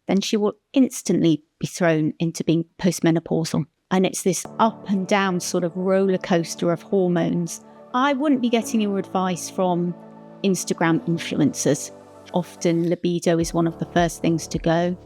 then she will instantly be thrown into being postmenopausal. And it's this up and down sort of roller coaster of hormones. I wouldn't be getting your advice from Instagram influencers. Often libido is one of the first things to go.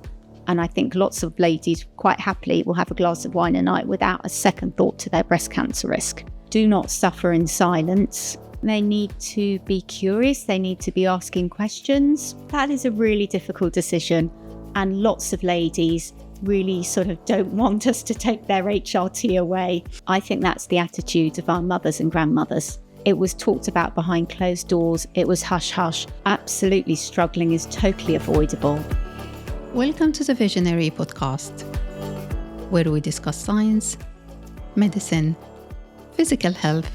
And I think lots of ladies quite happily will have a glass of wine a night without a second thought to their breast cancer risk. Do not suffer in silence. They need to be curious. They need to be asking questions. That is a really difficult decision. And lots of ladies really sort of don't want us to take their HRT away. I think that's the attitude of our mothers and grandmothers. It was talked about behind closed doors. It was hush-hush. Absolutely struggling is totally avoidable. Welcome to the Visionary podcast, where we discuss science, medicine, physical health,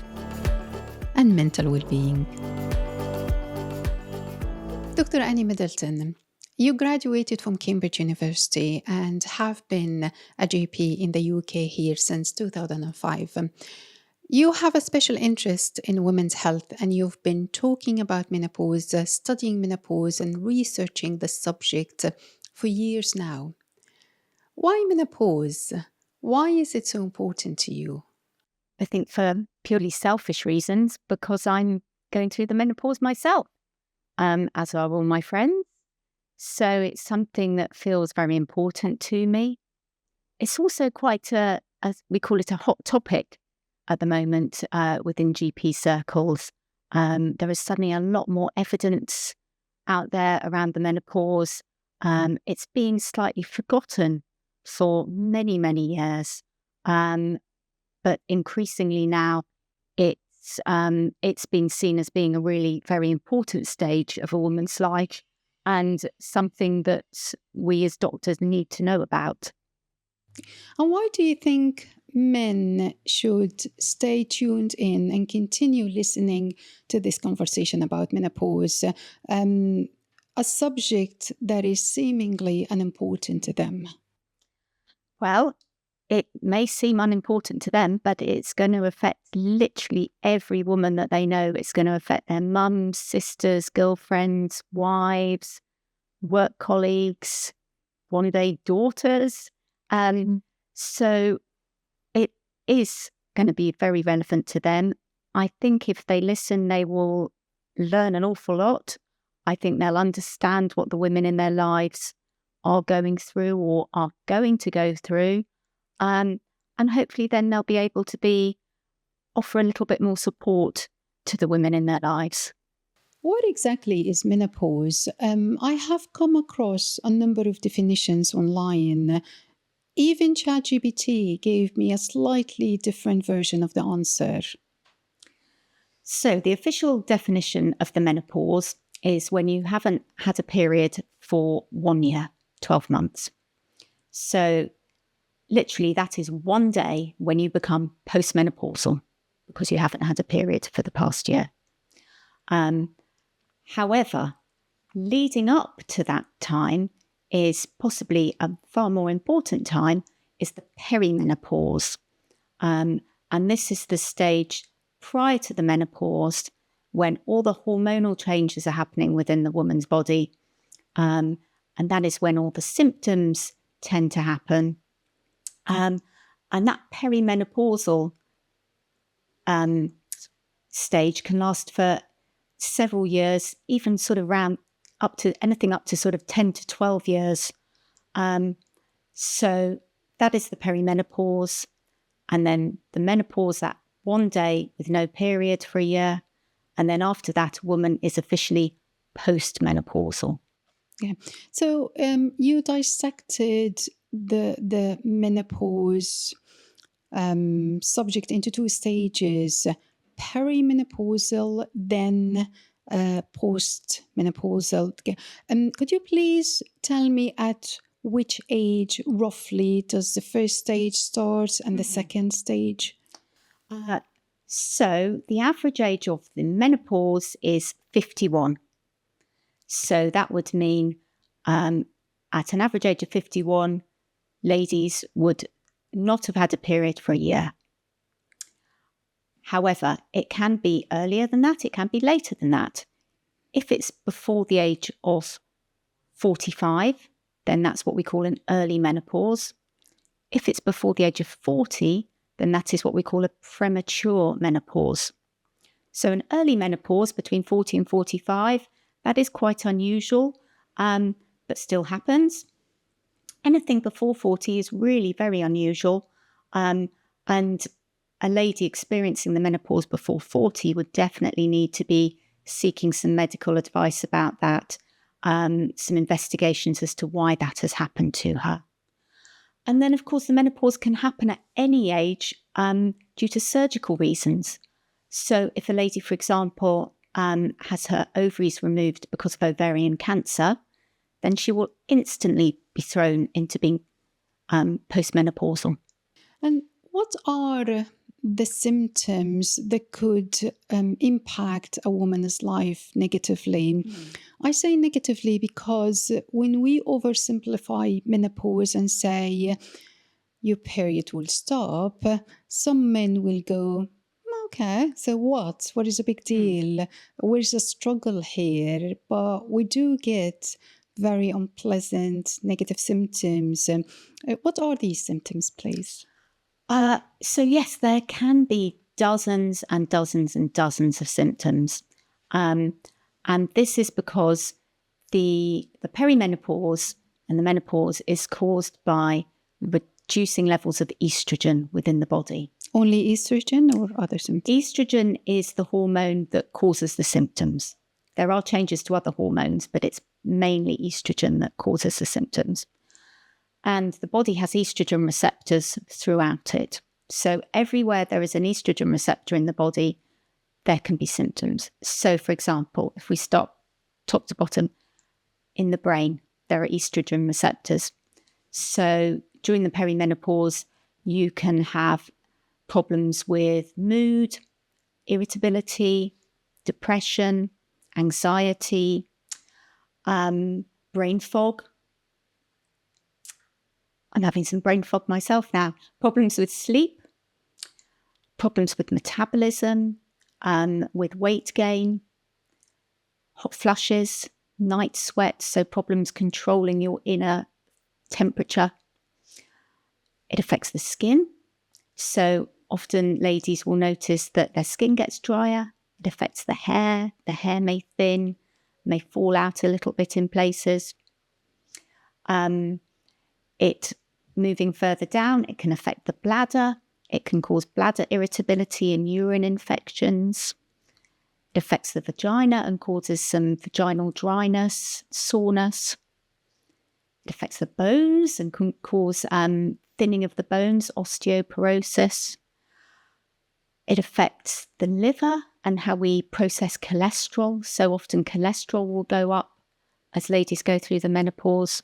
and mental well-being. Dr. Annie Middleton, you graduated from Cambridge University and have been a GP in the UK here since 2005. You have a special interest in women's health, and you've been talking about menopause, studying menopause and researching the subject for years now. Why menopause? Why is it so important to you? I think for purely selfish reasons, because I'm going through the menopause myself, as are all my friends. So it's something that feels very important to me. It's also quite we call it a hot topic at the moment within GP circles. There is suddenly a lot more evidence out there around the menopause. It's been slightly forgotten for many, many years. But increasingly now, it's been seen as being a really very important stage of a woman's life and something that we as doctors need to know about. And why do you think men should stay tuned in and continue listening to this conversation about menopause, a subject that is seemingly unimportant to them? Well, it may seem unimportant to them, but it's going to affect literally every woman that they know. It's going to affect their mums, sisters, girlfriends, wives, work colleagues, one day daughters. So it is going to be very relevant to them. I think if they listen, they will learn an awful lot. I think they'll understand what the women in their lives are going through or are going to go through. And hopefully then they'll be able to offer a little bit more support to the women in their lives. What exactly is menopause? I have come across a number of definitions online. Even ChatGPT gave me a slightly different version of the answer. So the official definition of the menopause is when you haven't had a period for 1 year, 12 months. So literally that is one day when you become postmenopausal because you haven't had a period for the past year. However, leading up to that time is possibly a far more important time, is the perimenopause. And this is the stage prior to the menopause when all the hormonal changes are happening within the woman's body. And that is when all the symptoms tend to happen. And that perimenopausal stage can last for several years, even sort of around up to sort of 10 to 12 years. So that is the perimenopause. And then the menopause, that one day with no period for a year. And then after that, a woman is officially postmenopausal. Yeah. So you dissected the menopause subject into two stages: perimenopausal, then postmenopausal. Could you please tell me at which age roughly does the first stage start and the second stage? So the average age of the menopause is 51. So that would mean at an average age of 51, ladies would not have had a period for a year. However, it can be earlier than that, it can be later than that. If it's before the age of 45, then that's what we call an early menopause. If it's before the age of 40, then that is what we call a premature menopause. So an early menopause between 40 and 45, that is quite unusual, but still happens. Anything before 40 is really very unusual. And a lady experiencing the menopause before 40 would definitely need to be seeking some medical advice about that, some investigations as to why that has happened to her. And then, of course, the menopause can happen at any age due to surgical reasons. So if a lady, for example, has her ovaries removed because of ovarian cancer, then she will instantly be thrown into being postmenopausal. And what are the symptoms that could impact a woman's life negatively? I say negatively because when we oversimplify menopause and say your period will stop, some men will go, okay, so what? What is a big deal? Where's the struggle here? But we do get very unpleasant negative symptoms. What are these symptoms, please? So yes, there can be dozens and dozens and dozens of symptoms. And this is because the perimenopause and the menopause is caused by reducing levels of estrogen within the body. Only estrogen or other symptoms? Estrogen is the hormone that causes the symptoms. There are changes to other hormones, but it's mainly estrogen that causes the symptoms. And the body has estrogen receptors throughout it. So everywhere there is an estrogen receptor in the body, there can be symptoms. So, for example, if we start top to bottom, in the brain, there are estrogen receptors. So during the perimenopause, you can have problems with mood, irritability, depression, anxiety, brain fog. I'm having some brain fog myself now. Problems with sleep, problems with metabolism, with weight gain, hot flushes, night sweats, so problems controlling your inner temperature. It affects the skin. So often ladies will notice that their skin gets drier. It affects the hair. The hair may thin, may fall out a little bit in places. Moving further down, it can affect the bladder. It can cause bladder irritability and urine infections. It affects the vagina and causes some vaginal dryness, soreness. It affects the bones and can cause thinning of the bones, osteoporosis. It affects the liver and how we process cholesterol. So often cholesterol will go up as ladies go through the menopause.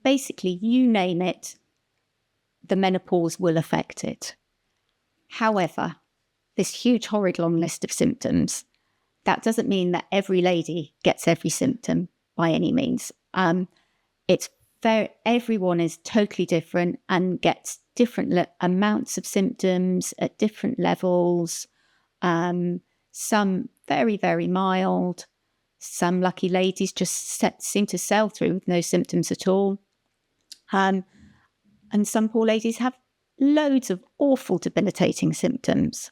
Basically, you name it, the menopause will affect it. However, this huge, horrid, long list of symptoms, that doesn't mean that every lady gets every symptom by any means. Everyone is totally different and gets different amounts of symptoms at different levels. Some very, very mild. Some lucky ladies just seem to sail through with no symptoms at all. And some poor ladies have loads of awful, debilitating symptoms.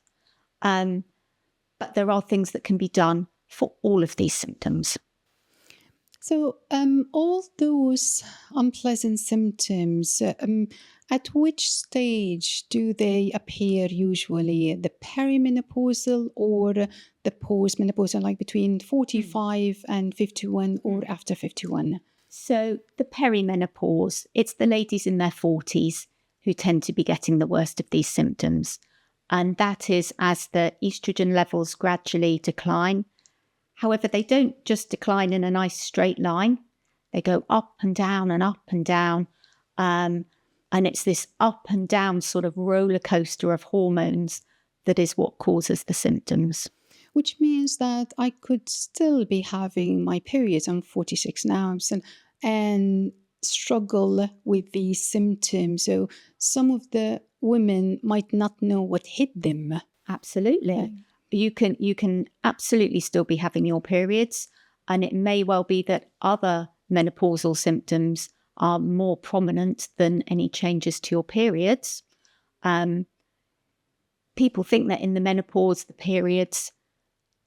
But there are things that can be done for all of these symptoms. So all those unpleasant symptoms, at which stage do they appear usually? The perimenopausal or the postmenopausal, like between 45 and 51 or after 51? So the perimenopause, it's the ladies in their 40s who tend to be getting the worst of these symptoms. And that is as the estrogen levels gradually decline. However, they don't just decline in a nice straight line. They go up and down and up and down. And it's this up and down sort of roller coaster of hormones that is what causes the symptoms. Which means that I could still be having my periods. I'm 46 now and struggle with these symptoms. So some of the women might not know what hit them. Absolutely. You can absolutely still be having your periods, and it may well be that other menopausal symptoms are more prominent than any changes to your periods. People think that in the menopause, the periods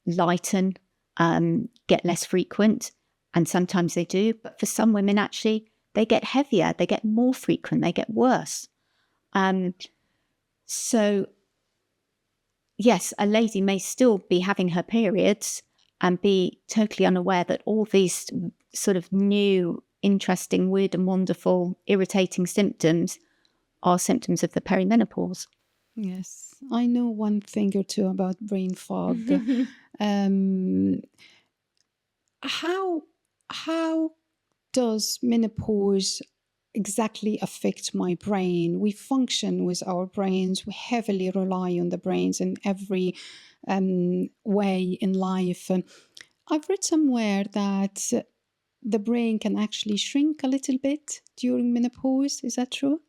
lighten, get less frequent, and sometimes they do. But for some women, actually, they get heavier, they get more frequent, they get worse. So, yes, a lady may still be having her periods and be totally unaware that all these sort of new, interesting, weird and wonderful, irritating symptoms are symptoms of the perimenopause. Yes, I know one thing or two about brain fog. How does menopause exactly affect my brain? We function with our brains. We heavily rely on the brains in every way in life. I've read somewhere that the brain can actually shrink a little bit during menopause. Is that true?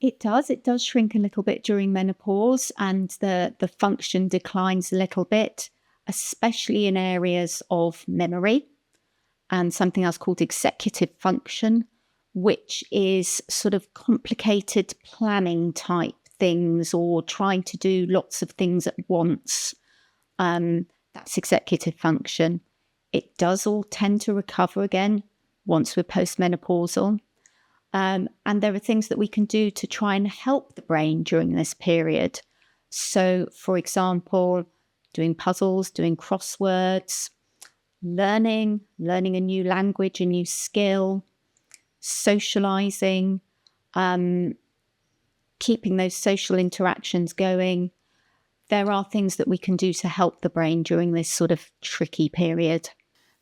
It does. It does shrink a little bit during menopause, and the function declines a little bit, especially in areas of memory and something else called executive function, which is sort of complicated planning type things or trying to do lots of things at once. That's executive function. It does all tend to recover again once we're postmenopausal. And there are things that we can do to try and help the brain during this period. So, for example, doing puzzles, doing crosswords, learning a new language, a new skill, socializing, keeping those social interactions going. There are things that we can do to help the brain during this sort of tricky period.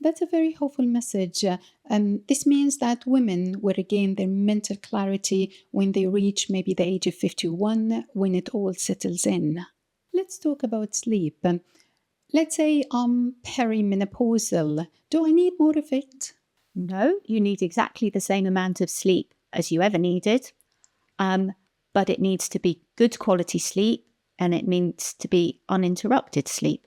That's a very hopeful message. This means that women will regain their mental clarity when they reach maybe the age of 51, when it all settles in. Let's talk about sleep. Let's say I'm perimenopausal. Do I need more of it? No, you need exactly the same amount of sleep as you ever needed, but it needs to be good quality sleep, and it needs to be uninterrupted sleep.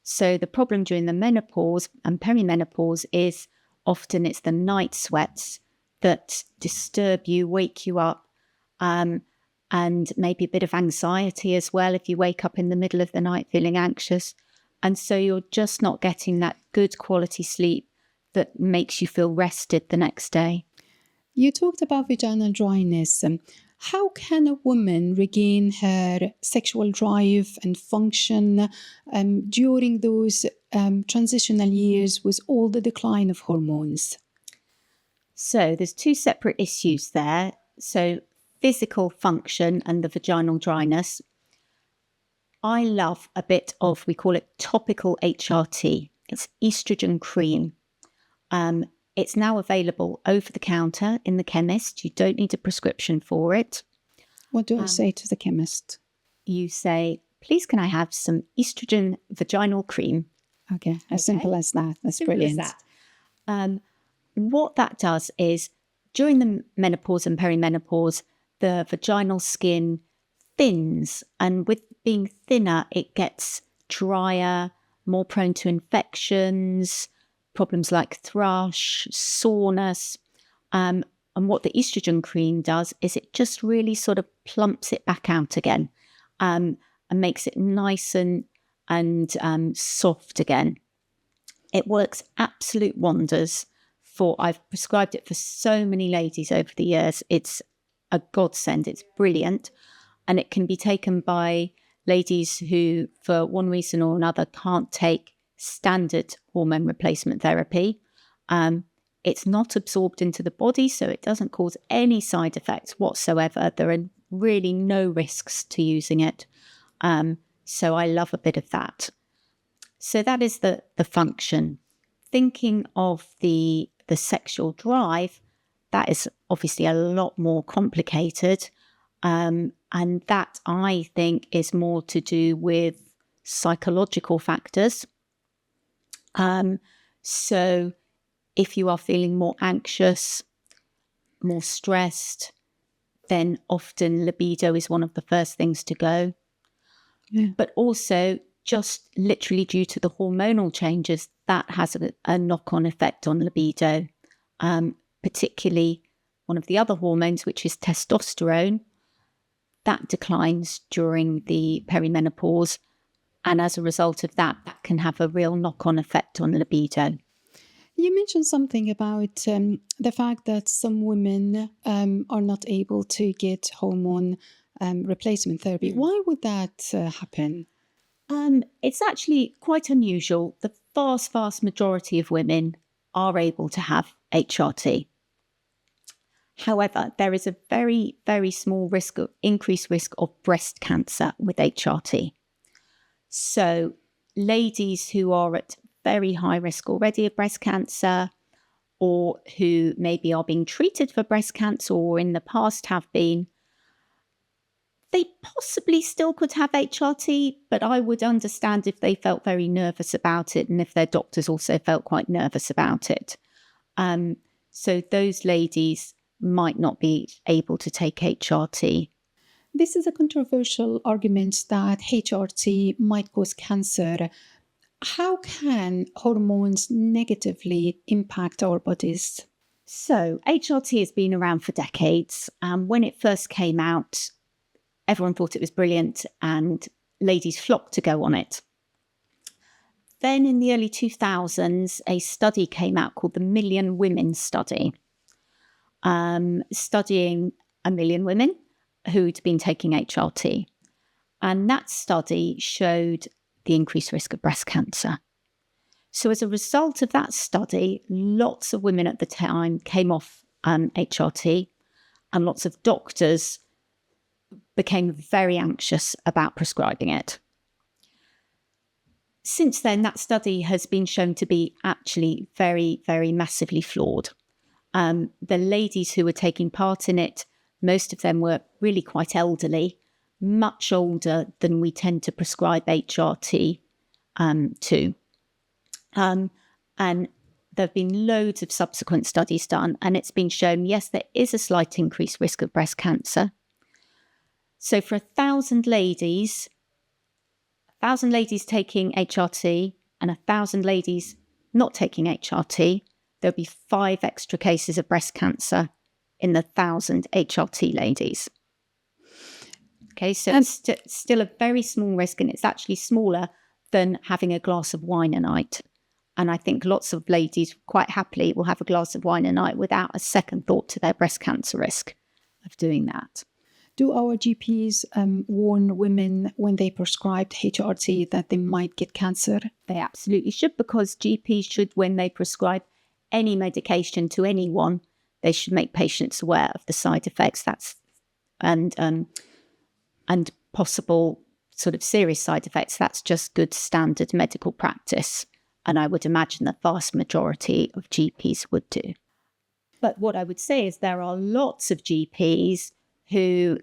So the problem during the menopause and perimenopause is often it's the night sweats that disturb you, wake you up, and maybe a bit of anxiety as well if you wake up in the middle of the night feeling anxious. And so you're just not getting that good quality sleep that makes you feel rested the next day. You talked about vaginal dryness. How can a woman regain her sexual drive and function during those transitional years with all the decline of hormones? So there's two separate issues there. So physical function and the vaginal dryness. I love a bit of, we call it topical HRT. It's estrogen cream. It's now available over the counter in the chemist. You don't need a prescription for it. What do I say to the chemist? You say, please, can I have some estrogen vaginal cream? Okay, as simple as that. That's simple brilliant. As that. What that does is, during the menopause and perimenopause, the vaginal skin thins. And with being thinner, it gets drier, more prone to infections, problems like thrush, soreness. And what the estrogen cream does is it just really sort of plumps it back out again, and makes it nice and soft again. It works absolute wonders I've prescribed it for so many ladies over the years. It's a godsend. It's brilliant. And it can be taken by ladies who, for one reason or another, can't take standard hormone replacement therapy. It's not absorbed into the body, so it doesn't cause any side effects whatsoever. There are really no risks to using it. So I love a bit of that. So that is the function. Thinking of the sexual drive, that is obviously a lot more complicated. And that, I think, is more to do with psychological factors. So if you are feeling more anxious, more stressed, then often libido is one of the first things to go. Yeah. But also just literally due to the hormonal changes, that has a knock-on effect on libido. Particularly one of the other hormones, which is testosterone, that declines during the perimenopause. And as a result of that, that can have a real knock-on effect on libido. You mentioned something about the fact that some women are not able to get hormone replacement therapy. Why would that happen? It's actually quite unusual. The vast majority of women are able to have HRT. However, there is a very, very small increased risk of breast cancer with HRT. So ladies who are at very high risk already of breast cancer, or who maybe are being treated for breast cancer or in the past have been, they possibly still could have HRT, but I would understand if they felt very nervous about it and if their doctors also felt quite nervous about it. So those ladies might not be able to take HRT. This is a controversial argument that HRT might cause cancer. How can hormones negatively impact our bodies? So HRT has been around for decades. When it first came out, everyone thought it was brilliant and ladies flocked to go on it. Then in the early 2000s, a study came out called the Million Women Study, studying 1 million women who'd been taking HRT. And that study showed the increased risk of breast cancer. So as a result of that study, lots of women at the time came off HRT, and lots of doctors became very anxious about prescribing it. Since then, that study has been shown to be actually very, very massively flawed. The ladies who were taking part in it, most of them were really quite elderly, much older than we tend to prescribe HRT to. And there have been loads of subsequent studies done, and it's been shown, yes, there is a slight increased risk of breast cancer. So for 1,000 ladies taking HRT and 1,000 ladies not taking HRT, there'll be 5 extra cases of breast cancer in the 1,000 HRT ladies. Okay, so it's still a very small risk, and it's actually smaller than having a glass of wine a night. And I think lots of ladies quite happily will have a glass of wine a night without a second thought to their breast cancer risk of doing that. Do our GPs warn women when they prescribe HRT that they might get cancer? They absolutely should, because GPs should, when they prescribe any medication to anyone, they should make patients aware of the side effects and possible sort of serious side effects. That's just good standard medical practice. And I would imagine the vast majority of GPs would do. But what I would say is there are lots of GPs who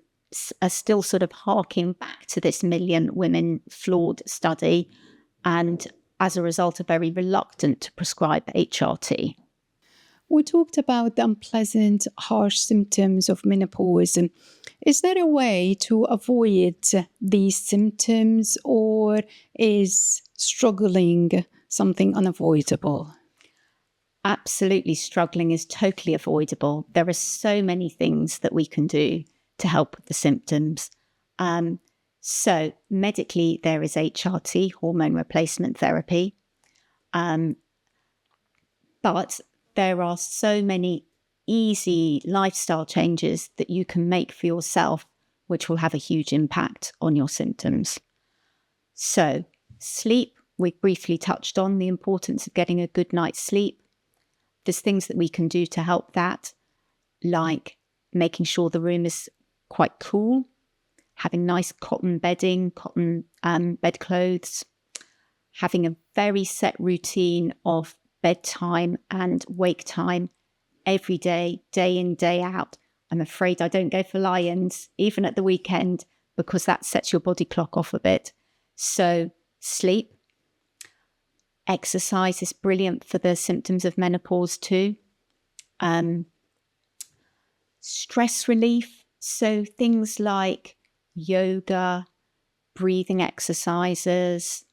are still sort of harking back to this Million Women flawed study, and as a result are very reluctant to prescribe HRT. We talked about the unpleasant, harsh symptoms of menopause. Is there a way to avoid these symptoms, or is struggling something unavoidable? Absolutely, struggling is totally avoidable. There are so many things that we can do to help with the symptoms. So medically, there is HRT, hormone replacement therapy. But there are so many easy lifestyle changes that you can make for yourself, which will have a huge impact on your symptoms. So sleep, we briefly touched on the importance of getting a good night's sleep. There's things that we can do to help that, like making sure the room is quite cool, having nice cotton bedding, cotton bedclothes, having a very set routine of bedtime and wake time every day, day in, day out. I'm afraid I don't go for lie-ins, even at the weekend, because that sets your body clock off a bit. So sleep. Exercise is brilliant for the symptoms of menopause too. Stress relief. So things like yoga, breathing exercises,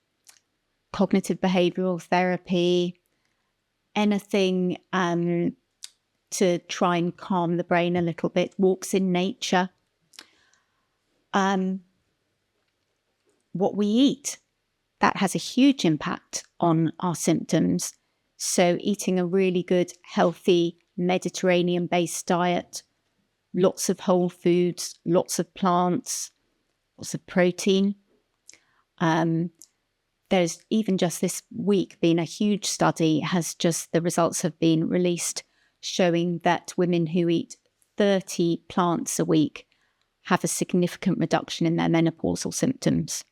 cognitive behavioural therapy, anything to try and calm the brain a little bit, walks in nature. What we eat, that has a huge impact on our symptoms. So eating a really good, healthy, Mediterranean-based diet, lots of whole foods, lots of plants, lots of protein. There's even just this week been a huge study, the results have been released showing that women who eat 30 plants a week have a significant reduction in their menopausal symptoms.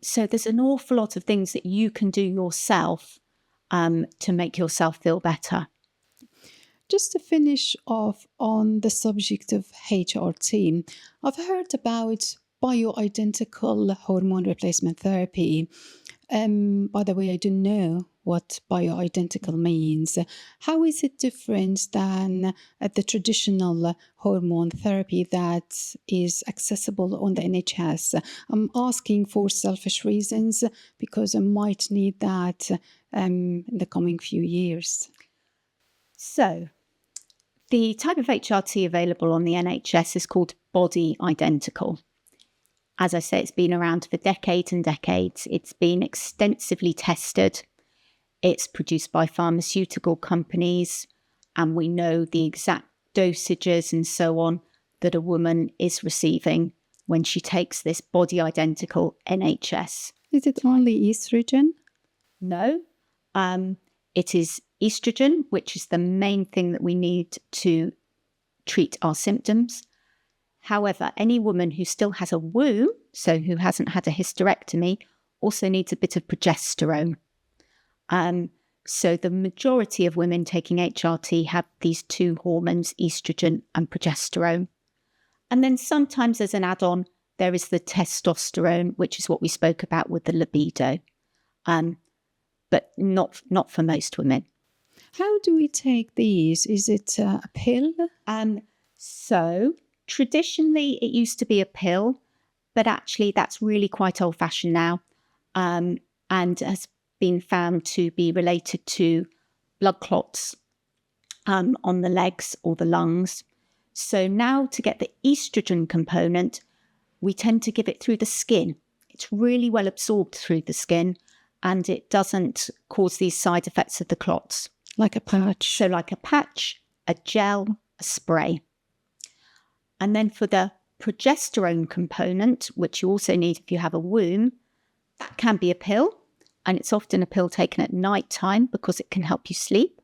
So there's an awful lot of things that you can do yourself to make yourself feel better. Just to finish off on the subject of HRT, I've heard about bioidentical hormone replacement therapy. By the way, I don't know what bioidentical means. How is it different than the traditional hormone therapy that is accessible on the NHS? I'm asking for selfish reasons because I might need that in the coming few years. So, the type of HRT available on the NHS is called body identical. As I say, it's been around for decades and decades. It's been extensively tested. It's produced by pharmaceutical companies, and we know the exact dosages and so on that a woman is receiving when she takes this body identical NHS. Is it only estrogen? No. It is estrogen, which is the main thing that we need to treat our symptoms. However, any woman who still has a womb, so who hasn't had a hysterectomy, also needs a bit of progesterone. So the majority of women taking HRT have these two hormones, estrogen and progesterone. And then sometimes as an add-on, there is the testosterone, which is what we spoke about with the libido, but not for most women. How do we take these? Is it a pill? So traditionally it used to be a pill, but actually that's really quite old-fashioned now, and has been found to be related to blood clots on the legs or the lungs. So now to get the estrogen component, we tend to give it through the skin. It's really well absorbed through the skin and it doesn't cause these side effects of the clots. Like a patch. So like a patch, a gel, a spray. And then for the progesterone component, which you also need if you have a womb, that can be a pill. And it's often a pill taken at night time because it can help you sleep.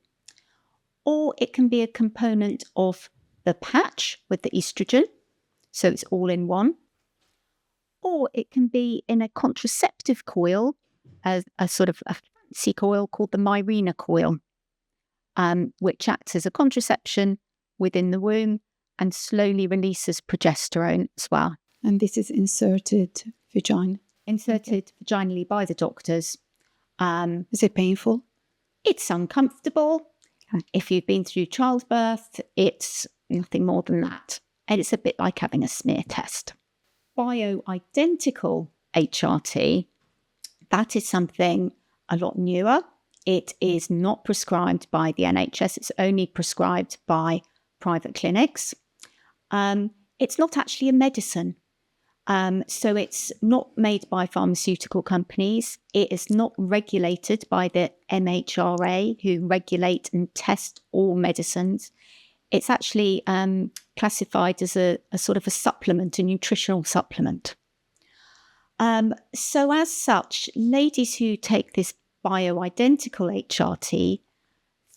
Or it can be a component of the patch with the estrogen, so it's all in one. Or it can be in a contraceptive coil, a sort of a fancy coil called the Mirena coil, which acts as a contraception within the womb and slowly releases progesterone as well. And this is inserted vaginally? Inserted vaginally by the doctors. Is it painful? It's uncomfortable. If you've been through childbirth, it's nothing more than that. And it's a bit like having a smear test. Bioidentical HRT, that is something a lot newer. It is not prescribed by the NHS. It's only prescribed by private clinics. It's not actually a medicine. So it's not made by pharmaceutical companies. It is not regulated by the MHRA, who regulate and test all medicines. It's actually classified as a sort of a supplement, a nutritional supplement. So as such, ladies who take this bioidentical HRT,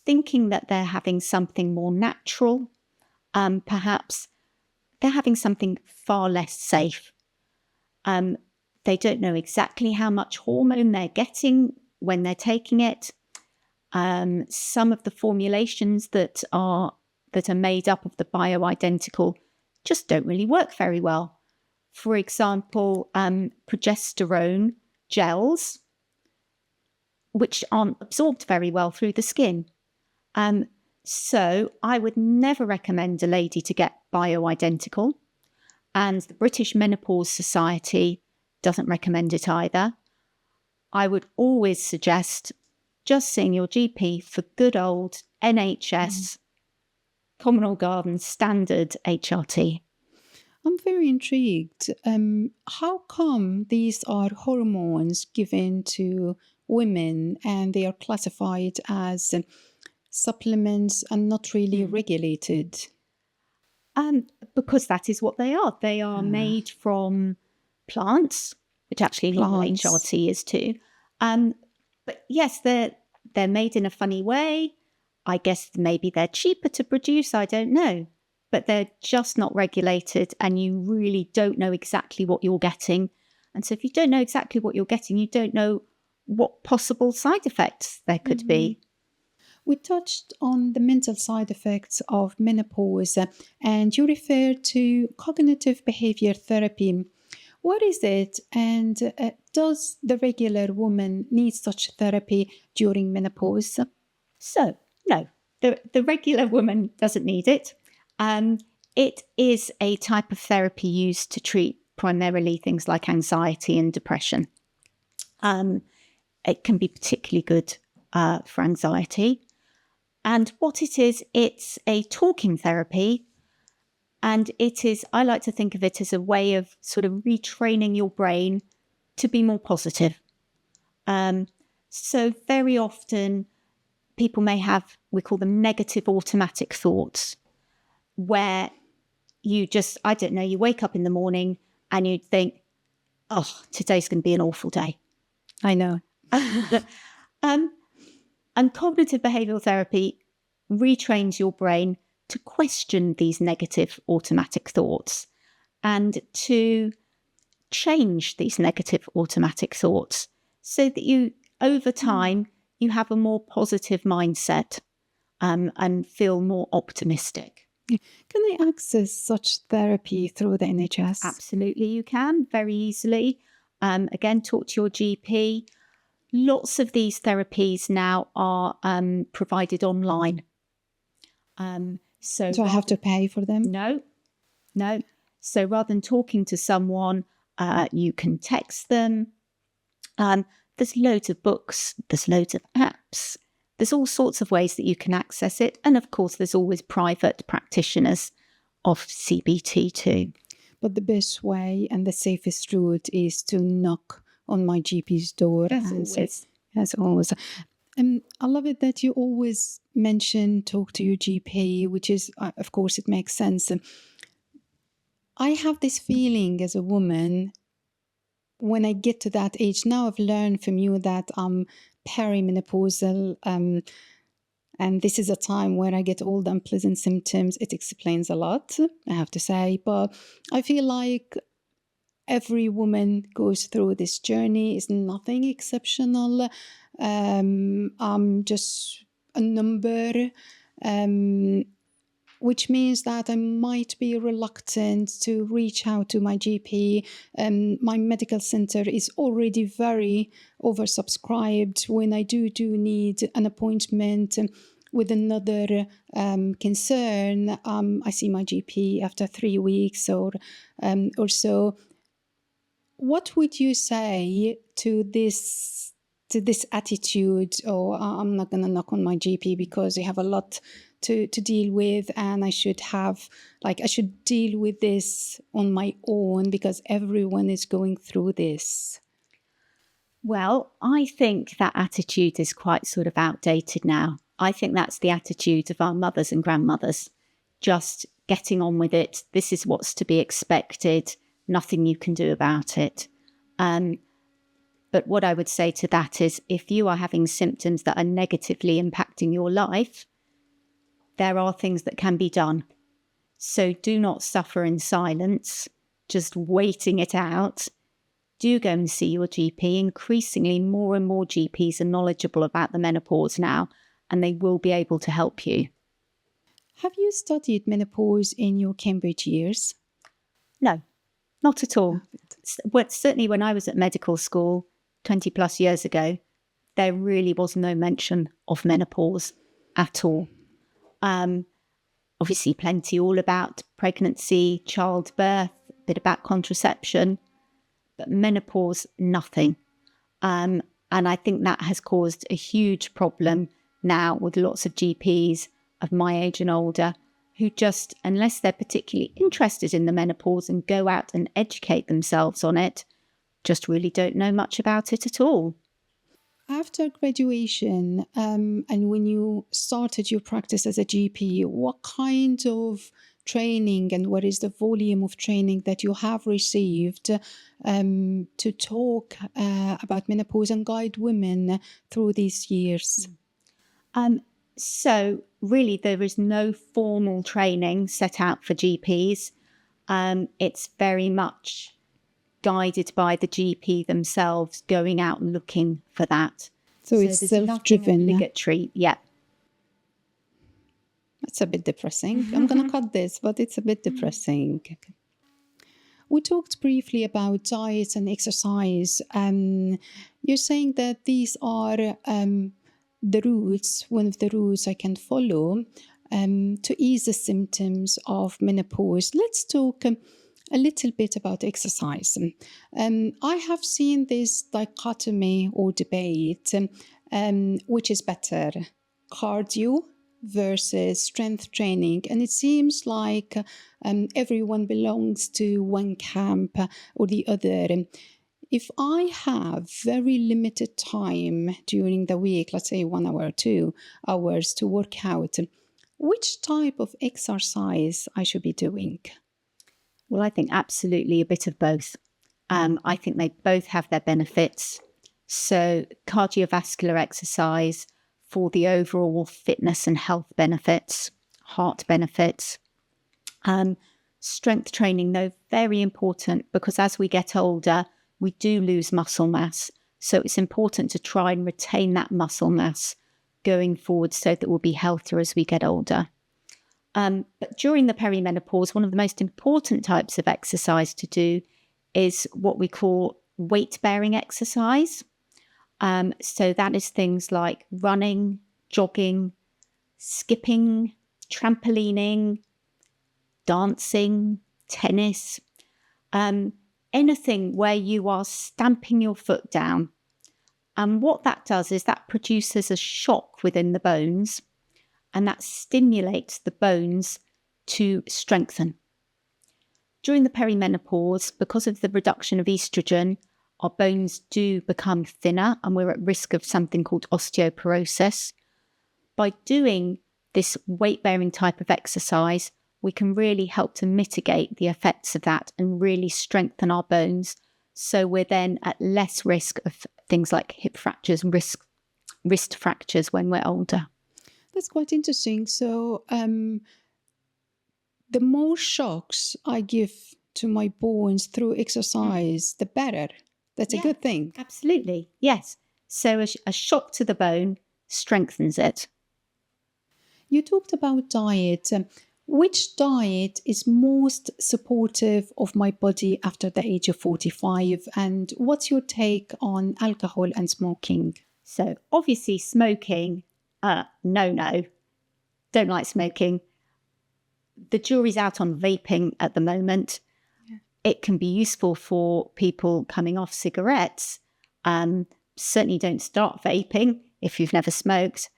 thinking that they're having something more natural, perhaps they're having something far less safe. They don't know exactly how much hormone they're getting when they're taking it. Some of the formulations that are made up of the bioidentical just don't really work very well. For example, progesterone gels, which aren't absorbed very well through the skin. So I would never recommend a lady to get bioidentical. And the British Menopause Society doesn't recommend it either. I would always suggest just seeing your GP for good old NHS, Commonwealth Gardens standard HRT. I'm very intrigued. How come these are hormones given to women and they are classified as supplements and not really regulated? Because that is what they are. They are made from plants, which actually normal HRT is too. But yes, they're made in a funny way. I guess maybe they're cheaper to produce. I don't know. But they're just not regulated, and you really don't know exactly what you're getting. And so if you don't know exactly what you're getting, you don't know what possible side effects there could be. We touched on the mental side effects of menopause, and you referred to cognitive behavior therapy. What is it, and does the regular woman need such therapy during menopause? So, no, the regular woman doesn't need it. It is a type of therapy used to treat primarily things like anxiety and depression. It can be particularly good for anxiety. And what it is, it's a talking therapy. And it is, I like to think of it as a way of sort of retraining your brain to be more positive. So very often people may have, we call them negative automatic thoughts, where you just, I don't know, you wake up in the morning and you think, oh, today's going to be an awful day. I know. And cognitive behavioural therapy retrains your brain to question these negative automatic thoughts and to change these negative automatic thoughts so that you, over time, you have a more positive mindset and feel more optimistic. Can I access such therapy through the NHS? Absolutely, you can, very easily. Again, talk to your GP. Lots of these therapies now are provided online. Do I have to pay for them? No. So rather than talking to someone, you can text them. There's loads of books, there's loads of apps, there's all sorts of ways that you can access it. And of course, there's always private practitioners of CBT too. But the best way and the safest route is to knock on my GP's door. As always. I love it that you always mention talk to your GP, which is, of course, it makes sense. I have this feeling as a woman, when I get to that age, now I've learned from you that I'm perimenopausal, and this is a time where I get all the unpleasant symptoms. It explains a lot, I have to say, but I feel like every woman goes through this journey. It's nothing exceptional. I'm just a number, which means that I might be reluctant to reach out to my GP. My medical center is already very oversubscribed. When I do need an appointment with another concern, I see my GP after 3 weeks or so. What would you say to this attitude? Oh, I'm not going to knock on my GP because I have a lot to deal with, and I should deal with this on my own because everyone is going through this. Well, I think that attitude is quite sort of outdated now. I think that's the attitude of our mothers and grandmothers, just getting on with it. This is what's to be expected. Nothing you can do about it. But what I would say to that is, if you are having symptoms that are negatively impacting your life, there are things that can be done. So do not suffer in silence, just waiting it out. Do go and see your GP. Increasingly, more and more GPs are knowledgeable about the menopause now, and they will be able to help you. Have you studied menopause in your Cambridge years? No, not at all. But certainly when I was at medical school 20 plus years ago, there really was no mention of menopause at all. Obviously plenty all about pregnancy, childbirth, a bit about contraception, but menopause, nothing. And I think that has caused a huge problem now with lots of GPs of my age and older who just, unless they're particularly interested in the menopause and go out and educate themselves on it, just really don't know much about it at all. After graduation, and when you started your practice as a GP, what kind of training and what is the volume of training that you have received to talk about menopause and guide women through these years? So really, there is no formal training set out for GPs. It's very much guided by the GP themselves, going out and looking for that. So it's there's self-driven. nothing obligatory. Yeah. That's a bit depressing. I'm going to cut this, but it's a bit depressing. We talked briefly about diet and exercise. You're saying that these are the routes, one of the routes I can follow to ease the symptoms of menopause. Let's talk a little bit about exercise. I have seen this dichotomy or debate, which is better, cardio versus strength training. And it seems like everyone belongs to one camp or the other. If I have very limited time during the week, let's say 1 hour, 2 hours to work out, which type of exercise I should be doing? Well, I think absolutely a bit of both. I think they both have their benefits. So cardiovascular exercise for the overall fitness and health benefits, heart benefits. Strength training, though, very important because as we get older, we do lose muscle mass. So it's important to try and retain that muscle mass going forward so that we'll be healthier as we get older. But during the perimenopause, one of the most important types of exercise to do is what we call weight-bearing exercise. So that is things like running, jogging, skipping, trampolining, dancing, tennis, anything where you are stamping your foot down. And what that does is that produces a shock within the bones, and that stimulates the bones to strengthen. During the perimenopause, because of the reduction of estrogen, our bones do become thinner and we're at risk of something called osteoporosis. By doing this weight-bearing type of exercise, we can really help to mitigate the effects of that and really strengthen our bones. So we're then at less risk of things like hip fractures and wrist fractures when we're older. That's quite interesting. So the more shocks I give to my bones through exercise, the better. That's a good thing. Absolutely. Yes. So a shock to the bone strengthens it. You talked about diet. Which diet is most supportive of my body after the age of 45? And what's your take on alcohol and smoking? So obviously smoking, no, don't like smoking. The jury's out on vaping at the moment. Yeah. It can be useful for people coming off cigarettes. Certainly don't start vaping if you've never smoked.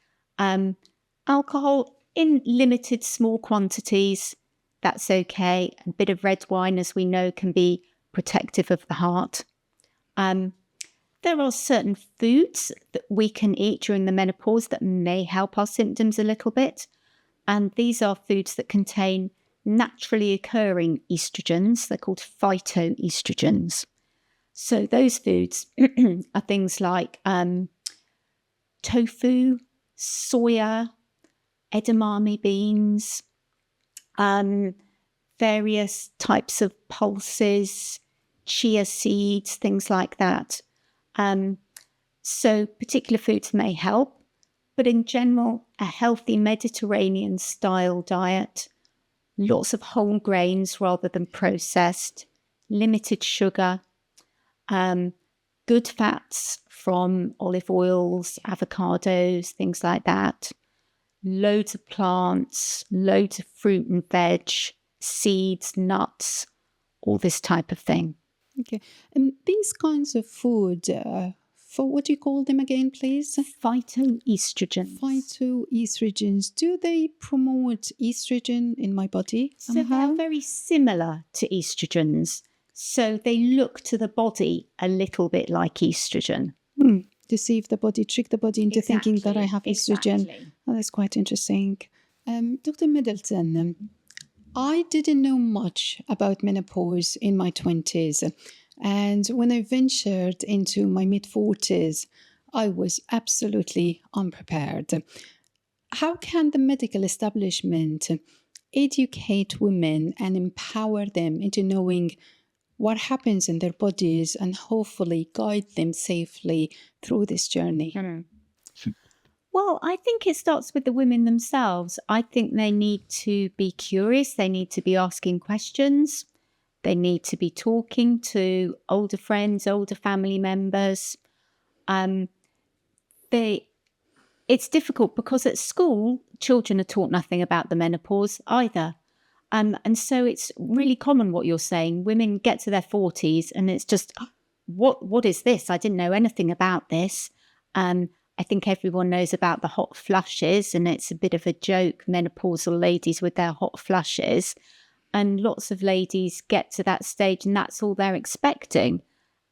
Alcohol in limited small quantities, that's okay. A bit of red wine, as we know, can be protective of the heart. There are certain foods that we can eat during the menopause that may help our symptoms a little bit. And these are foods that contain naturally occurring estrogens. They're called phyto-oestrogens. So those foods are things like tofu, soya, edamame beans, various types of pulses, chia seeds, things like that. So particular foods may help, but in general, a healthy Mediterranean style diet, lots of whole grains rather than processed, limited sugar, good fats from olive oils, avocados, things like that, loads of plants, loads of fruit and veg, seeds, nuts, all this type of thing. Okay. And these kinds of food, what do you call them again, please? Phyto-oestrogens. Phyto-oestrogens. Do they promote estrogen in my body So somehow? they're very similar to estrogens. So they look to the body a little bit like estrogen. Trick the body into thinking that I have estrogen. Exactly. Oh, that's quite interesting. Dr. Middleton, I didn't know much about menopause in my 20s. And when I ventured into my mid-40s, I was absolutely unprepared. How can the medical establishment educate women and empower them into knowing what happens in their bodies and hopefully guide them safely through this journey? Well, I think it starts with the women themselves. I think they need to be curious. They need to be asking questions. They need to be talking to older friends, older family members. It's difficult because at school, children are taught nothing about the menopause either. And so it's really common what you're saying. Women get to their 40s and it's just, what is this? I didn't know anything about this. I think everyone knows about the hot flushes, and it's a bit of a joke, menopausal ladies with their hot flushes. And lots of ladies get to that stage and that's all they're expecting.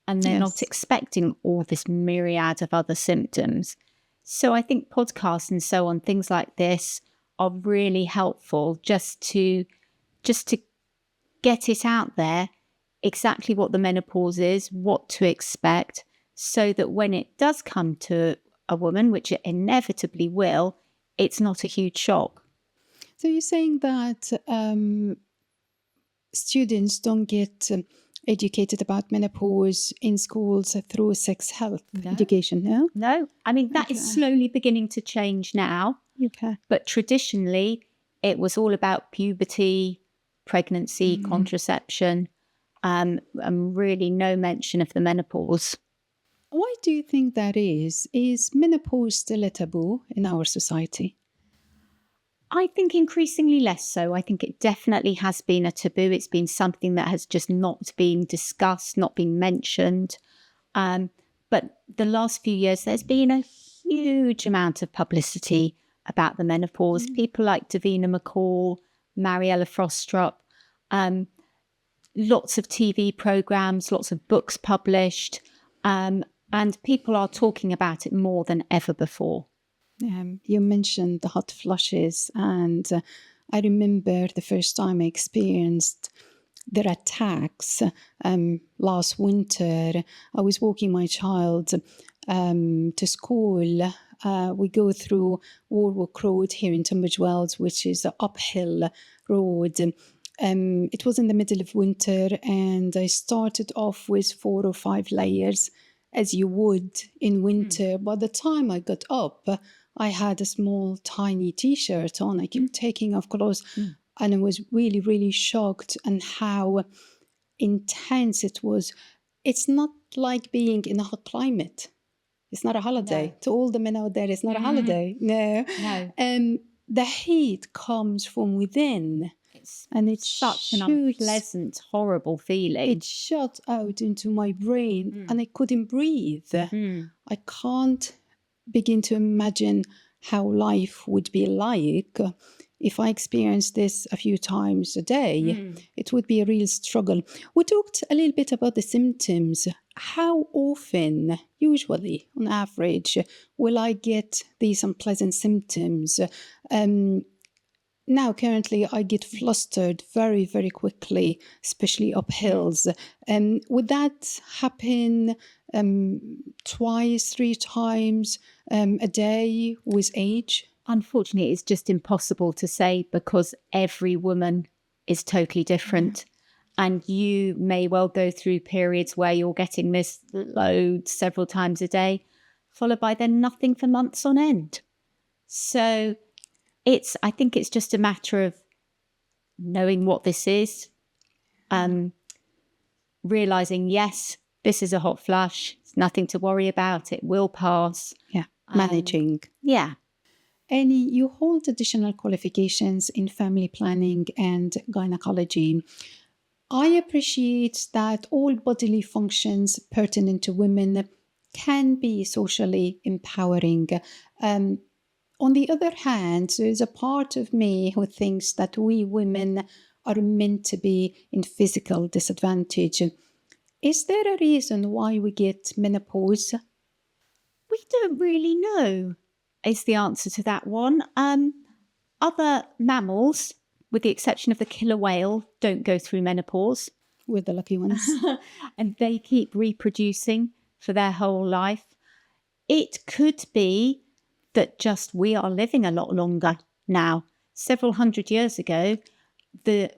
And they're not expecting all this myriad of other symptoms. So I think podcasts and so on, things like this, are really helpful just to get it out there, exactly what the menopause is, what to expect, so that when it does come to a woman, which it inevitably will, it's not a huge shock. So you're saying that students don't get educated about menopause in schools through sex health education, no? No. I mean, that is slowly beginning to change now. Okay. But traditionally, it was all about puberty, pregnancy, contraception, and really no mention of the menopause. Why do you think that is? Is menopause still a taboo in our society? I think increasingly less so. I think it definitely has been a taboo. It's been something that has just not been discussed, not been mentioned. But the last few years, there's been a huge amount of publicity about the menopause. People like Davina McCall, Mariella Frostrup, lots of TV programs, lots of books published, and people are talking about it more than ever before. You mentioned the hot flushes, and I remember the first time I experienced their attacks last winter. I was walking my child to school. We go through Warwick Road here in Tunbridge Wells, which is an uphill road. It was in the middle of winter, and I started off with 4 or 5 layers, as you would in winter. By the time I got up, I had a small, tiny T-shirt on. I kept taking off clothes, and I was really, really shocked on how intense it was. It's not like being in a hot climate. It's not a holiday. No. To all the men out there, it's not a holiday. No. The heat comes from within. And it's such an unpleasant, horrible feeling. It shot out into my brain and I couldn't breathe. I can't begin to imagine how life would be like if I experienced this a few times a day. It would be a real struggle. We talked a little bit about the symptoms. How often, usually on average, will I get these unpleasant symptoms? Now, currently, I get flustered very, very quickly, especially up hills. Would that happen twice, 3 times a day with age? Unfortunately, it's just impossible to say because every woman is totally different. And you may well go through periods where you're getting this load several times a day, followed by then nothing for months on end. So I think it's just a matter of knowing what this is, realizing, yes, this is a hot flush. It's nothing to worry about. It will pass. Yeah, managing. Yeah. Annie, you hold additional qualifications in family planning and gynaecology. I appreciate that all bodily functions pertinent to women can be socially empowering. On the other hand, there's a part of me who thinks that we women are meant to be in physical disadvantage. Is there a reason why we get menopause? We don't really know, is the answer to that one. Other mammals, with the exception of the killer whale, don't go through menopause. We're the lucky ones. And they keep reproducing for their whole life. It could be that just we are living a lot longer now. Several hundred years ago, the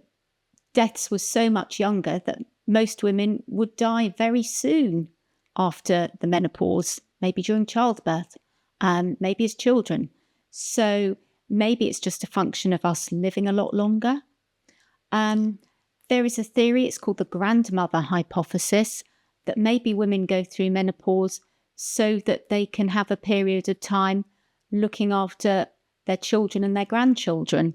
deaths were so much younger that most women would die very soon after the menopause, maybe during childbirth, maybe as children. So maybe it's just a function of us living a lot longer. There is a theory, it's called the grandmother hypothesis, that maybe women go through menopause so that they can have a period of time looking after their children and their grandchildren,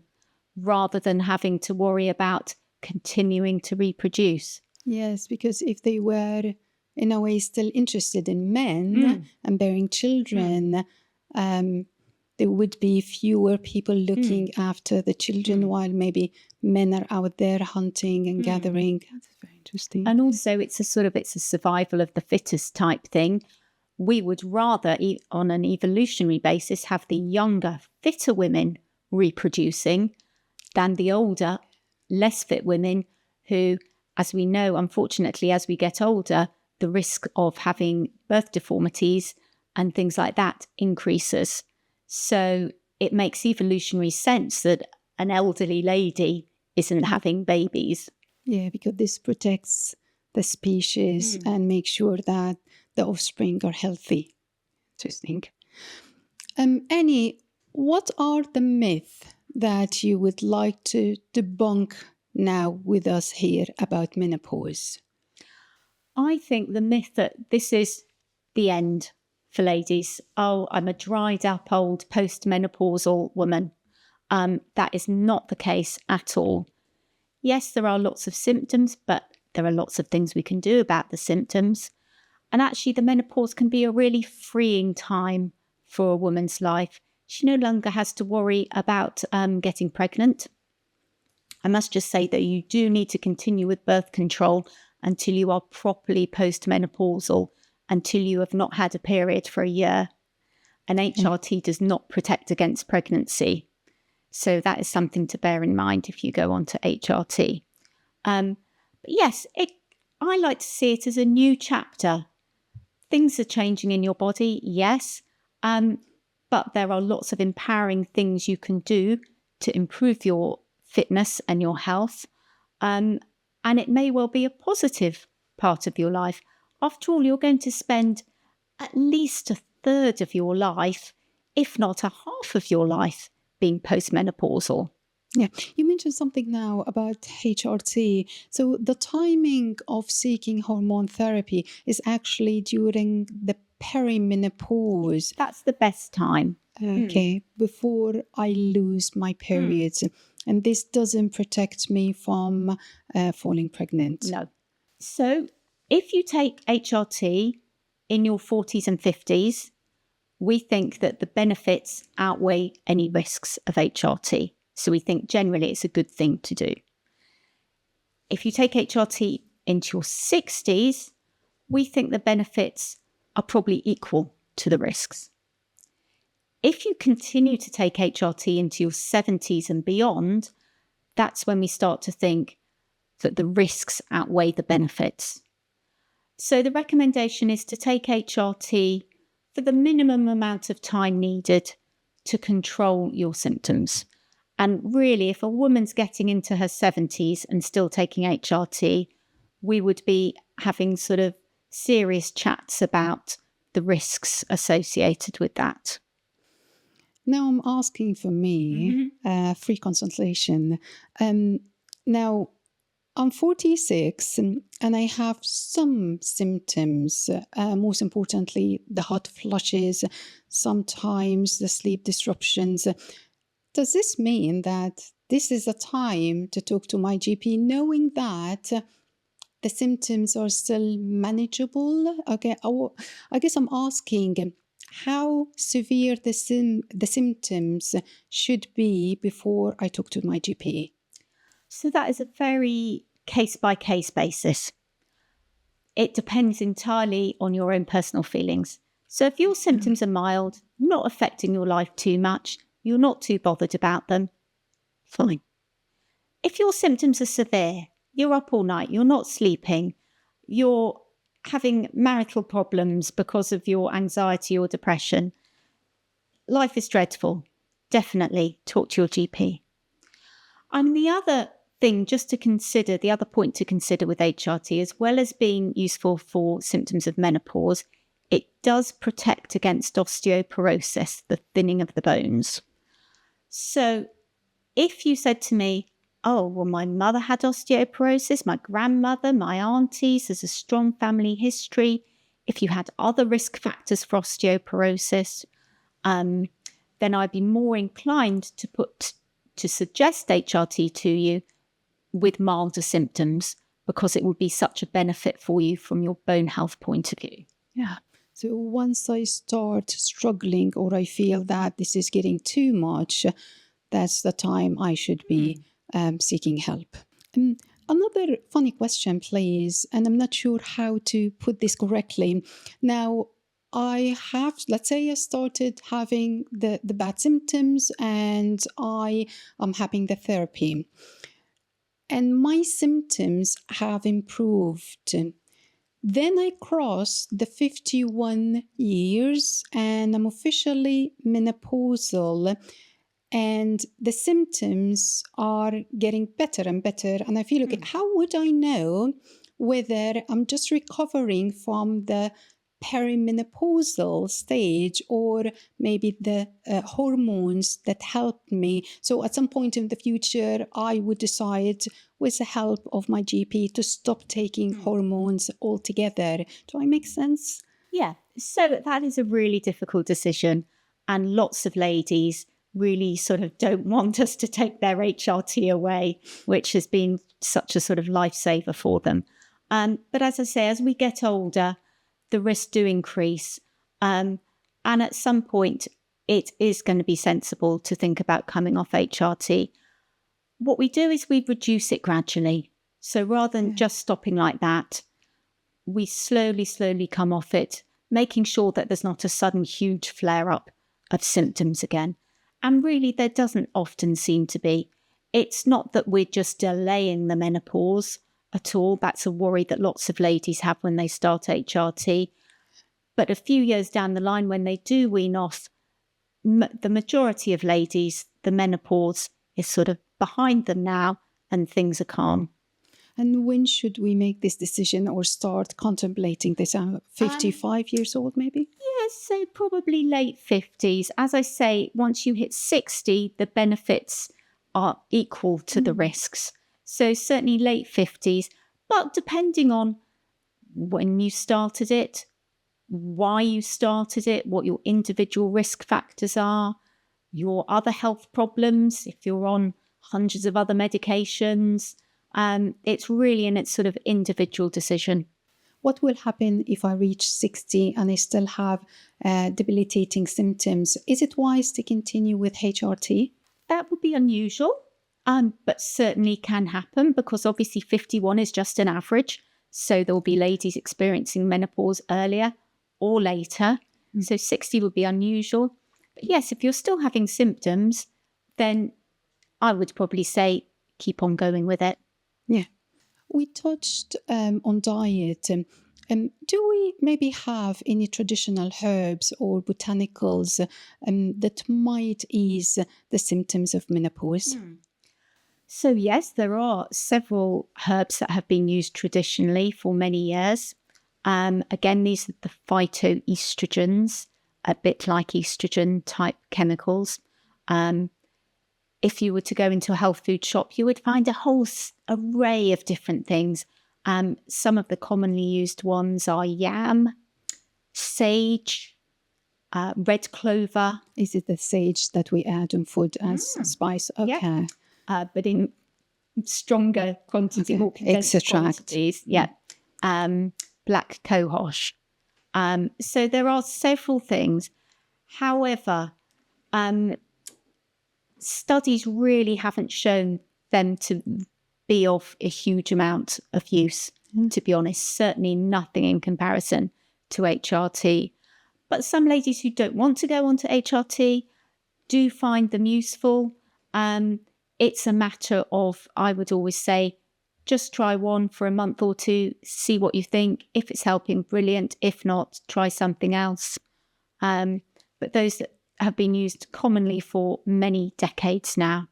rather than having to worry about continuing to reproduce. Yes, because if they were in a way still interested in men and bearing children, there would be fewer people looking after the children while maybe men are out there hunting and gathering. That's very interesting. And also it's a survival of the fittest type thing. We would rather, on an evolutionary basis, have the younger, fitter women reproducing than the older, less fit women who, as we know, unfortunately, as we get older, the risk of having birth deformities and things like that increases. So it makes evolutionary sense that an elderly lady isn't having babies. Yeah, because this protects the species and makes sure that the offspring are healthy. Interesting. Annie, what are the myths that you would like to debunk now with us here about menopause? I think the myth that this is the end for ladies. Oh, I'm a dried up old postmenopausal woman. That is not the case at all. Yes, there are lots of symptoms, but there are lots of things we can do about the symptoms. And actually, the menopause can be a really freeing time for a woman's life. She no longer has to worry about getting pregnant. I must just say that you do need to continue with birth control until you are properly postmenopausal, until you have not had a period for a year. An HRT does not protect against pregnancy. So that is something to bear in mind if you go on to HRT. But yes, I like to see it as a new chapter. Things are changing in your body, yes, but there are lots of empowering things you can do to improve your fitness and your health. And it may well be a positive part of your life. After all, you're going to spend at least a third of your life, if not a half of your life, being postmenopausal. Yeah, you mentioned something now about HRT. So the timing of seeking hormone therapy is actually during the perimenopause. That's the best time. Okay, before I lose my periods. And this doesn't protect me from falling pregnant. No. So if you take HRT in your 40s and 50s, we think that the benefits outweigh any risks of HRT. So we think generally it's a good thing to do. If you take HRT into your 60s, we think the benefits are probably equal to the risks. If you continue to take HRT into your 70s and beyond, that's when we start to think that the risks outweigh the benefits. So the recommendation is to take HRT for the minimum amount of time needed to control your symptoms. And really, if a woman's getting into her 70s and still taking HRT, we would be having sort of serious chats about the risks associated with that. Now I'm asking for me free consultation. Now, I'm 46 and I have some symptoms, most importantly, the hot flushes, sometimes the sleep disruptions. Does this mean that this is a time to talk to my GP, knowing that the symptoms are still manageable? Okay, I guess I'm asking how severe the symptoms should be before I talk to my GP. So that is a very case-by-case basis. It depends entirely on your own personal feelings. So if your symptoms are mild, not affecting your life too much, you're not too bothered about them, fine. If your symptoms are severe, you're up all night, you're not sleeping, you're having marital problems because of your anxiety or depression, life is dreadful. Definitely talk to your GP. And the other thing just to consider, the other point to consider with HRT, as well as being useful for symptoms of menopause, it does protect against osteoporosis, the thinning of the bones. So if you said to me, oh, well, my mother had osteoporosis, my grandmother, my aunties, there's a strong family history. If you had other risk factors for osteoporosis, then I'd be more inclined to suggest HRT to you with milder symptoms, because it would be such a benefit for you from your bone health point of view. Yeah. So once I start struggling or I feel that this is getting too much, that's the time I should be seeking help. Another funny question, please, and I'm not sure how to put this correctly. Now, I have, let's say I started having the bad symptoms and I am having the therapy. And my symptoms have improved. Then I crossed the 51 years and I'm officially menopausal. And the symptoms are getting better and better. And I feel, okay, how would I know whether I'm just recovering from the perimenopausal stage or maybe the hormones that helped me? So at some point in the future, I would decide with the help of my GP to stop taking hormones altogether. Do I make sense? Yeah, so that is a really difficult decision. And lots of ladies really sort of don't want us to take their HRT away, which has been such a sort of lifesaver for them. But as I say, as we get older, the risks do increase. And at some point, it is going to be sensible to think about coming off HRT. What we do is we reduce it gradually. So rather than just stopping like that, we slowly come off it, making sure that there's not a sudden huge flare-up of symptoms again. And really, there doesn't often seem to be. It's not that we're just delaying the menopause at all. That's a worry that lots of ladies have when they start HRT. But a few years down the line, when they do wean off, the majority of ladies, the menopause is sort of behind them now and things are calm. And when should we make this decision or start contemplating this? 55 years old, maybe? Yes, so probably late 50s. As I say, once you hit 60, the benefits are equal to the risks. So certainly late 50s, but depending on when you started it, why you started it, what your individual risk factors are, your other health problems, if you're on hundreds of other medications, it's really in its sort of individual decision. What will happen if I reach 60 and I still have debilitating symptoms? Is it wise to continue with HRT? That would be unusual, but certainly can happen, because obviously 51 is just an average. So there will be ladies experiencing menopause earlier or later. So 60 would be unusual. But yes, if you're still having symptoms, then I would probably say keep on going with it. Yeah. We touched on diet. Do we maybe have any traditional herbs or botanicals that might ease the symptoms of menopause? So yes, there are several herbs that have been used traditionally for many years. Again, these are the phyto-oestrogens, a bit like estrogen type chemicals. If you were to go into a health food shop, you would find a whole array of different things. Some of the commonly used ones are yam, sage, red clover. Is it the sage that we add on food as spice? Okay. Yeah. But in stronger quantity, more condensed quantities. Yeah. Black cohosh. So there are several things. However, studies really haven't shown them to be of a huge amount of use, to be honest. Certainly nothing in comparison to HRT. But some ladies who don't want to go on to HRT do find them useful. It's a matter of, I would always say, just try one for a month or two, see what you think. If it's helping, brilliant. If not, try something else. But those that have been used commonly for many decades now.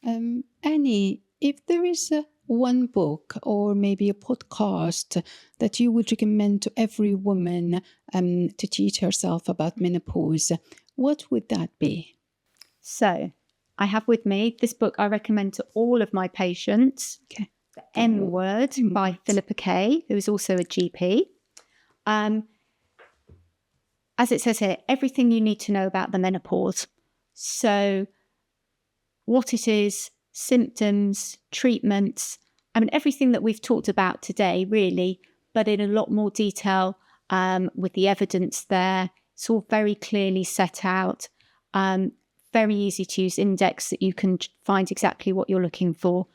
Annie, if there is one book or maybe a podcast that you would recommend to every woman to teach herself about menopause, what would that be? So I have with me this book I recommend to all of my patients. Okay. The M Word by Philippa Kay, who is also a GP. As it says here, everything you need to know about the menopause. So what it is, symptoms, treatments, everything that we've talked about today, really, but in a lot more detail with the evidence there. It's all very clearly set out, very easy to use index that you can find exactly what you're looking for,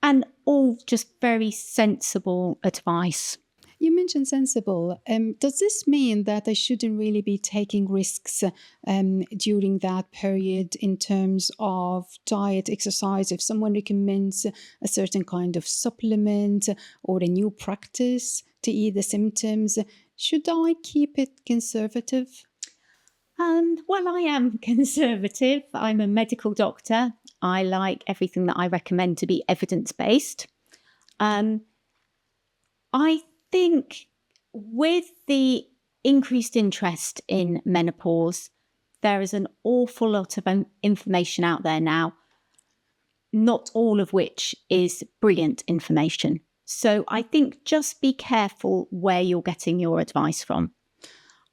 and all just very sensible advice. You mentioned sensible. Does this mean that I shouldn't really be taking risks during that period in terms of diet, exercise? If someone recommends a certain kind of supplement or a new practice to ease the symptoms, should I keep it conservative? Well, I am conservative. I'm a medical doctor. I like everything that I recommend to be evidence-based. I think with the increased interest in menopause, there is an awful lot of information out there now, not all of which is brilliant information. So I think just be careful where you're getting your advice from.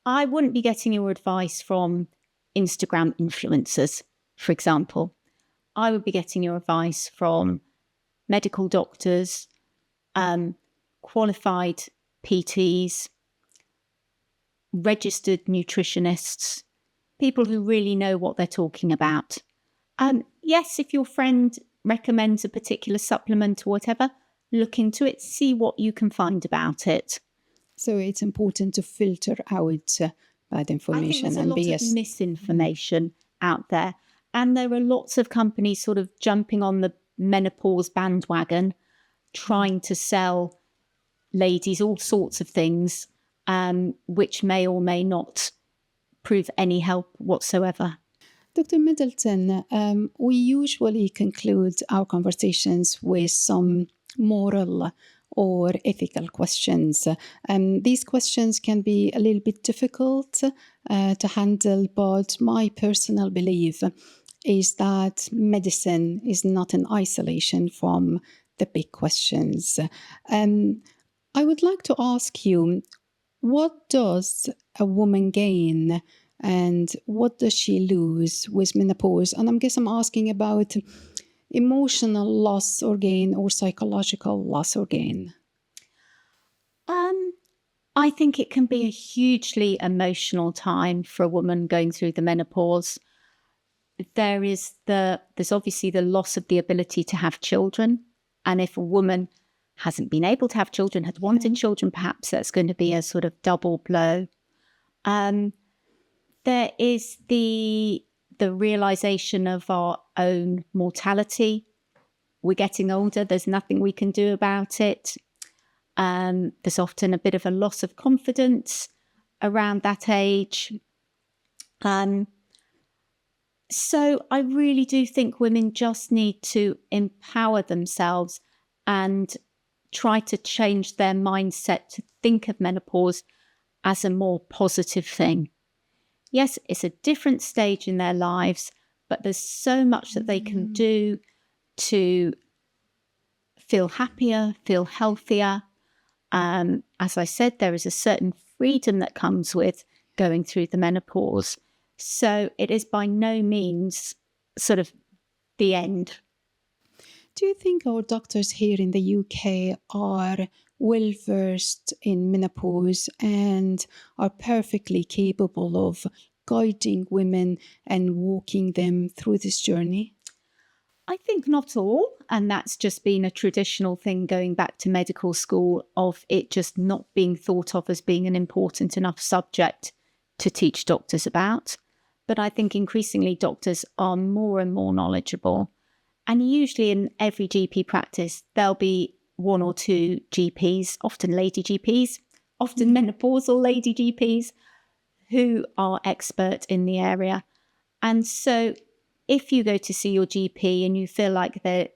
I wouldn't be getting your advice from Instagram influencers, for example. I would be getting your advice from medical doctors, qualified PTs, registered nutritionists, people who really know what they're talking about. Yes, if your friend recommends a particular supplement or whatever, look into it, see what you can find about it. So it's important to filter out bad information. I think there's a lot of misinformation out there. And there are lots of companies sort of jumping on the menopause bandwagon, trying to sell ladies all sorts of things, which may or may not prove any help whatsoever. Dr. Middleton, we usually conclude our conversations with some moral or ethical questions. These questions can be a little bit difficult to handle, but my personal belief is that medicine is not in isolation from the big questions. I would like to ask you, what does a woman gain and what does she lose with menopause? And I guess I'm asking about emotional loss or gain or psychological loss or gain. I think it can be a hugely emotional time for a woman going through the menopause. There's obviously the loss of the ability to have children. And if a woman hasn't been able to have children, had wanted children, perhaps that's going to be a sort of double blow. There is the realization of our own mortality. We're getting older. There's nothing we can do about it. There's often a bit of a loss of confidence around that age. So I really do think women just need to empower themselves and try to change their mindset to think of menopause as a more positive thing. Yes, it's a different stage in their lives, but there's so much that they can do to feel happier, feel healthier. As I said, there is a certain freedom that comes with going through the menopause. So it is by no means sort of the end. Do you think our doctors here in the UK are well versed in menopause and are perfectly capable of guiding women and walking them through this journey? I think not all, and that's just been a traditional thing going back to medical school of it just not being thought of as being an important enough subject to teach doctors about. But I think increasingly doctors are more and more knowledgeable. And usually in every GP practice, there'll be one or two GPs, often lady GPs, often menopausal lady GPs, who are expert in the area. And so if you go to see your GP and you feel like they're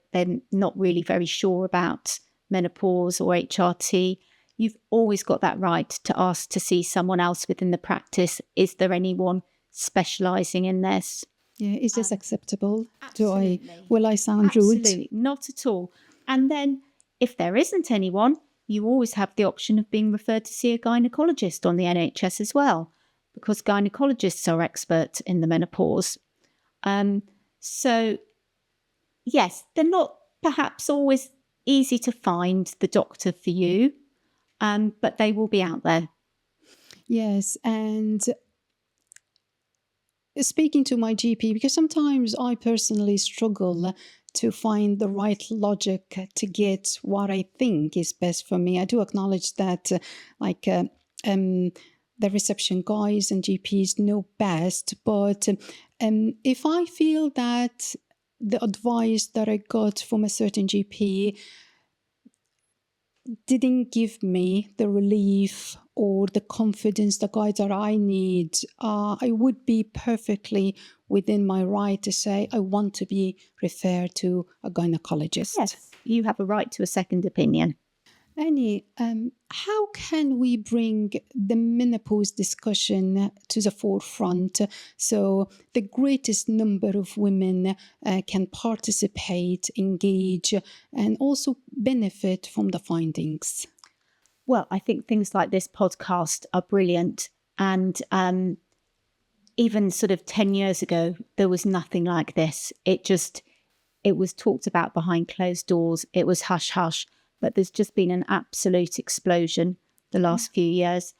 not really very sure about menopause or HRT, you've always got that right to ask to see someone else within the practice. Is there anyone specialising in this? Yeah, is this acceptable? Absolutely. Will I sound rude? Absolutely, not at all. And then if there isn't anyone, you always have the option of being referred to see a gynaecologist on the NHS as well, because gynaecologists are expert in the menopause. So, yes, they're not perhaps always easy to find the doctor for you, but they will be out there. Yes, and speaking to my GP, because sometimes I personally struggle to find the right logic to get what I think is best for me. I do acknowledge that, the reception guys and GPs know best, but if I feel that the advice that I got from a certain GP didn't give me the relief or the confidence, the guide that I need, I would be perfectly within my right to say, I want to be referred to a gynecologist. Yes, you have a right to a second opinion. Annie, how can we bring the menopause discussion to the forefront so the greatest number of women can participate, engage, and also benefit from the findings? Well, I think things like this podcast are brilliant. And even sort of 10 years ago, there was nothing like this. It was talked about behind closed doors. It was hush hush. But there's just been an absolute explosion the last few years.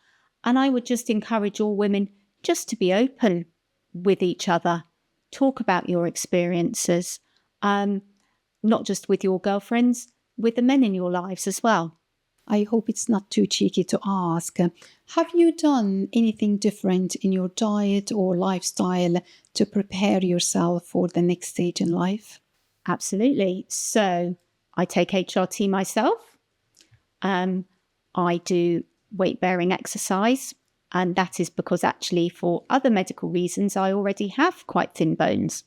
And I would just encourage all women just to be open with each other. Talk about your experiences, not just with your girlfriends, with the men in your lives as well. I hope it's not too cheeky to ask. Have you done anything different in your diet or lifestyle to prepare yourself for the next stage in life? Absolutely. So I take HRT myself. I do weight-bearing exercise, and that is because actually for other medical reasons, I already have quite thin bones.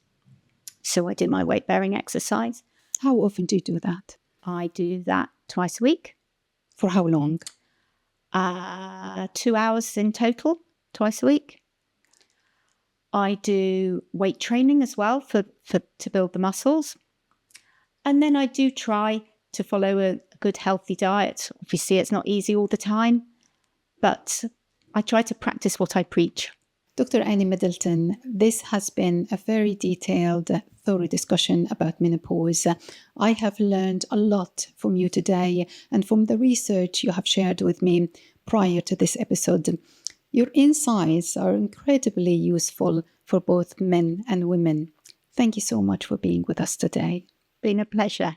So I do my weight-bearing exercise. How often do you do that? I do that twice a week. For how long? 2 hours in total, twice a week. I do weight training as well to build the muscles. And then I do try to follow a good healthy diet. Obviously, it's not easy all the time, but I try to practice what I preach. Dr. Annie Middleton, this has been a very detailed, thorough discussion about menopause. I have learned a lot from you today and from the research you have shared with me prior to this episode. Your insights are incredibly useful for both men and women. Thank you so much for being with us today. Been a pleasure.